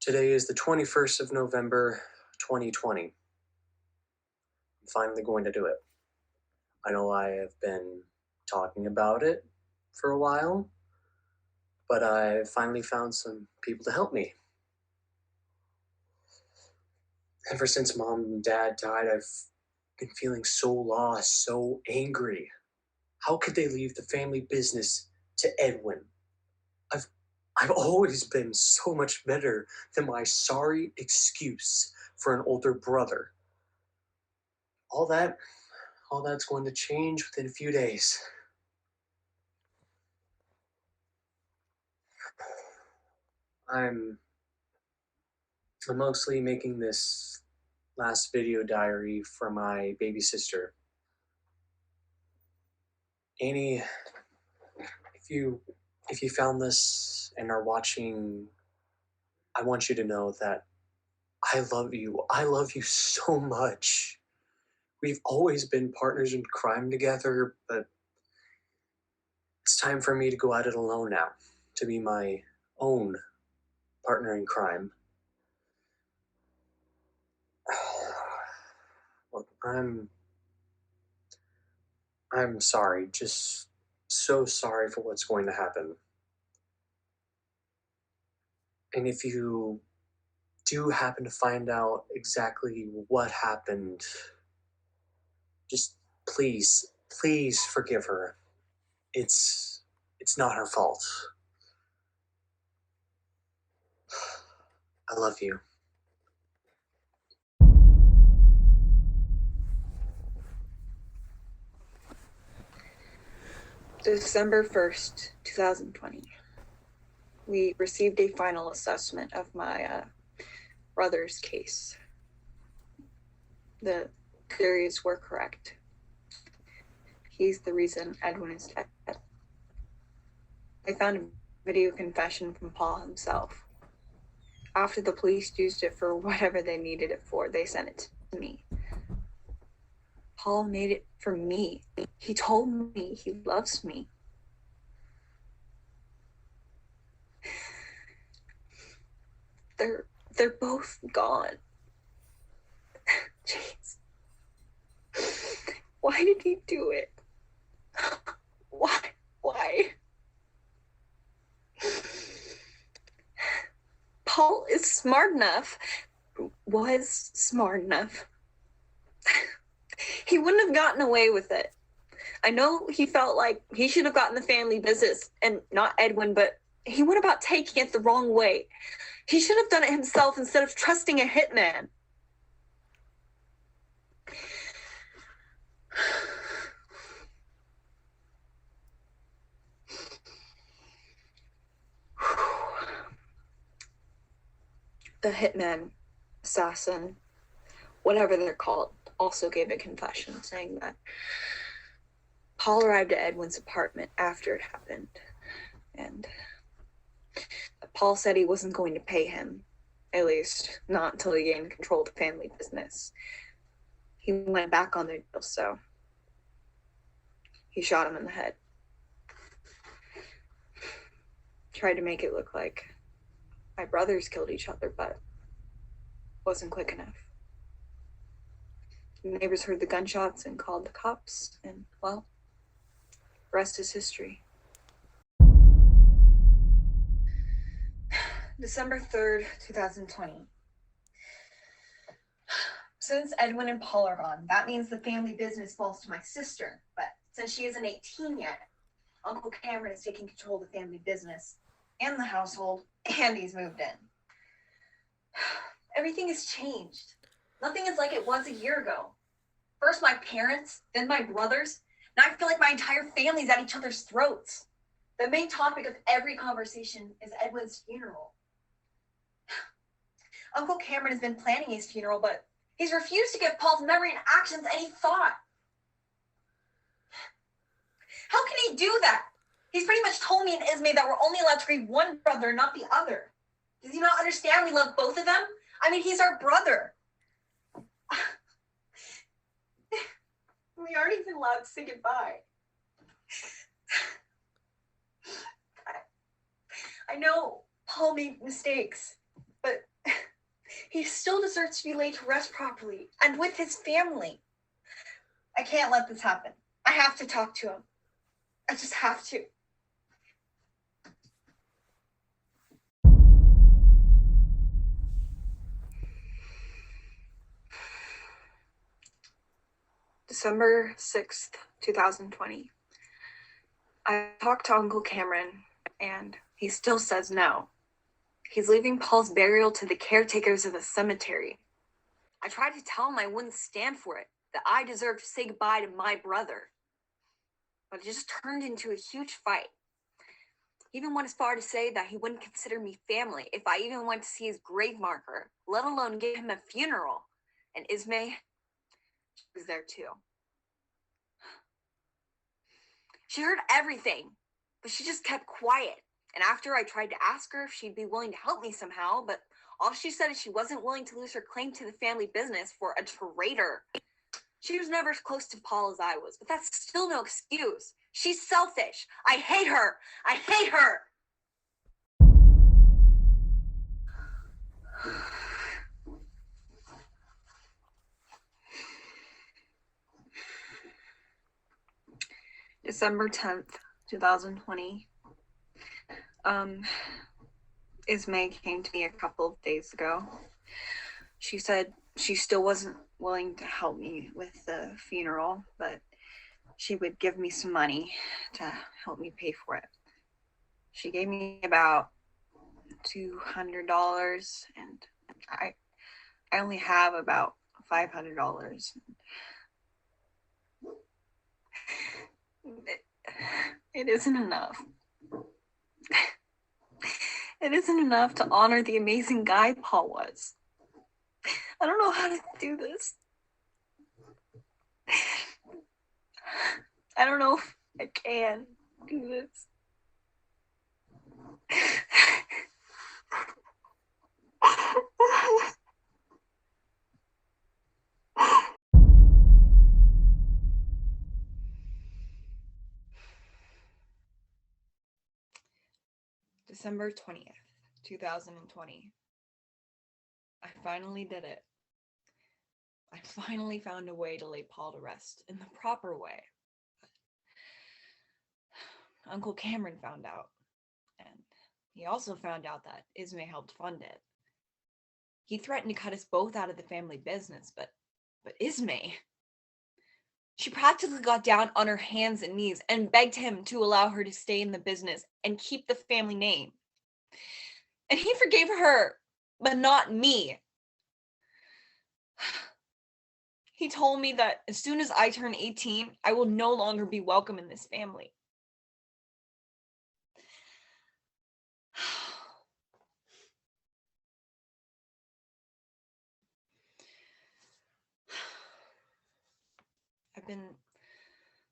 Today is the 21st of November, 2020. I'm finally going to do it. I know I have been talking about it for a while, but I finally found some people to help me. Ever since mom and dad died, I've been feeling so lost, so angry. How could they leave the family business to Edwin? I've I've always been so much better than my sorry excuse for an older brother. All that all that's going to change within a few days. I'm I'm mostly making this last video diary for my baby sister. Annie, if you found this and are watching, I want you to know that I love you. I love you so much. We've always been partners in crime together, but it's time for me to go at it alone now, to be my own partner in crime. Look, I'm sorry, just so sorry for what's going to happen. And if you do happen to find out exactly what happened, just please forgive her. It's not her fault. I love you. December 1st, 2020. We received a final assessment of my brother's case. The theories were correct. He's the reason Edwin is dead. I found a video confession from Paul himself. After the police used it for whatever they needed it for, they sent it to me. Paul made it for me. He told me he loves me. They're both gone. Jeez. Why did he do it? Why? Paul is smart enough, was smart enough. He wouldn't have gotten away with it. I know he felt like he should have gotten the family business and not Edwin, but he went about taking it the wrong way. He should have done it himself instead of trusting a hitman. The hitman, assassin, whatever they're called, also gave a confession saying that Paul arrived at Edwin's apartment after it happened, and Paul said he wasn't going to pay him, at least not until he gained control of the family business. He went back on their deal, so he shot him in the head. Tried to make it look like my brothers killed each other, but wasn't quick enough. The neighbors heard the gunshots and called the cops, and, well, the rest is history. December 3rd, 2020. Since Edwin and Paul are gone, that means the family business falls to my sister, but since she isn't 18 yet, Uncle Cameron is taking control of the family business and the household, and he's moved in. Everything has changed. Nothing is like it was a year ago. First my parents, then my brothers. Now I feel like my entire family's at each other's throats. The main topic of every conversation is Edwin's funeral. Uncle Cameron has been planning his funeral, but he's refused to give Paul's memory and actions any thought. How can he do that? He's pretty much told me and Ismay that we're only allowed to grieve one brother, not the other. Does he not understand we love both of them? I mean, he's our brother. We aren't even allowed to say goodbye. I know Paul made mistakes, but He still deserves to be laid to rest properly and with his family. I can't let this happen. I have to talk to him. I just have to. December 6th, 2020. I talked to Uncle Cameron, and he still says no. He's leaving Paul's burial to the caretakers of the cemetery. I tried to tell him I wouldn't stand for it, that I deserved to say goodbye to my brother. But it just turned into a huge fight. He even went as far to say that he wouldn't consider me family if I even went to see his grave marker, let alone give him a funeral. And Ismay, she was there too. She heard everything, but she just kept quiet. And after I tried to ask her if she'd be willing to help me somehow, but all she said is she wasn't willing to lose her claim to the family business for a traitor. She was never as close to Paul as I was, but that's still no excuse. She's selfish. I hate her. I hate her. December 10th, 2020. Ismay came to me a couple of days ago. She said she still wasn't willing to help me with the funeral, but she would give me some money to help me pay for it. She gave me about $200, and I only have about $500. It isn't enough. It isn't enough to honor the amazing guy Paul was. I don't know how to do this. I don't know if I can do this. December 20th, 2020. I finally did it. I finally found a way to lay Paul to rest in the proper way. But Uncle Cameron found out, and he also found out that Ismay helped fund it. He threatened to cut us both out of the family business, but Ismay, she practically got down on her hands and knees and begged him to allow her to stay in the business and keep the family name. And he forgave her, but not me. He told me that as soon as I turn 18, I will no longer be welcome in this family. I've been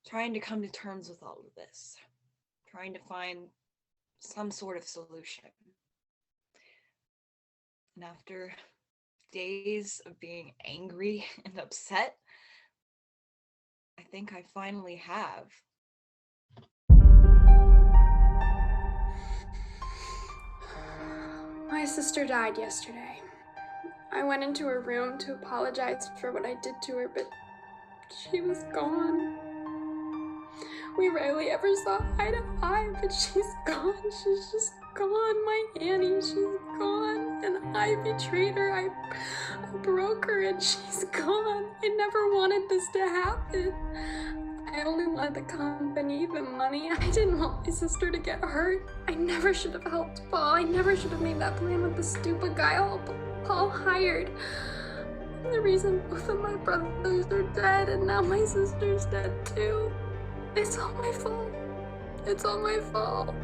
trying to come to terms with all of this, trying to find some sort of solution. And after days of being angry and upset, I think I finally have. My sister died yesterday. I went into her room to apologize for what I did to her, but she was gone. We rarely ever saw eye to eye, but she's gone. She's just gone. My Annie, she's gone. And I betrayed her. I broke her and she's gone. I never wanted this to happen. I only wanted the company, the money. I didn't want my sister to get hurt. I never should have helped Paul. I never should have made that plan with the stupid guy Paul hired. I'm the reason both of my brothers are dead, and now my sister's dead too. It's all my fault. It's all my fault.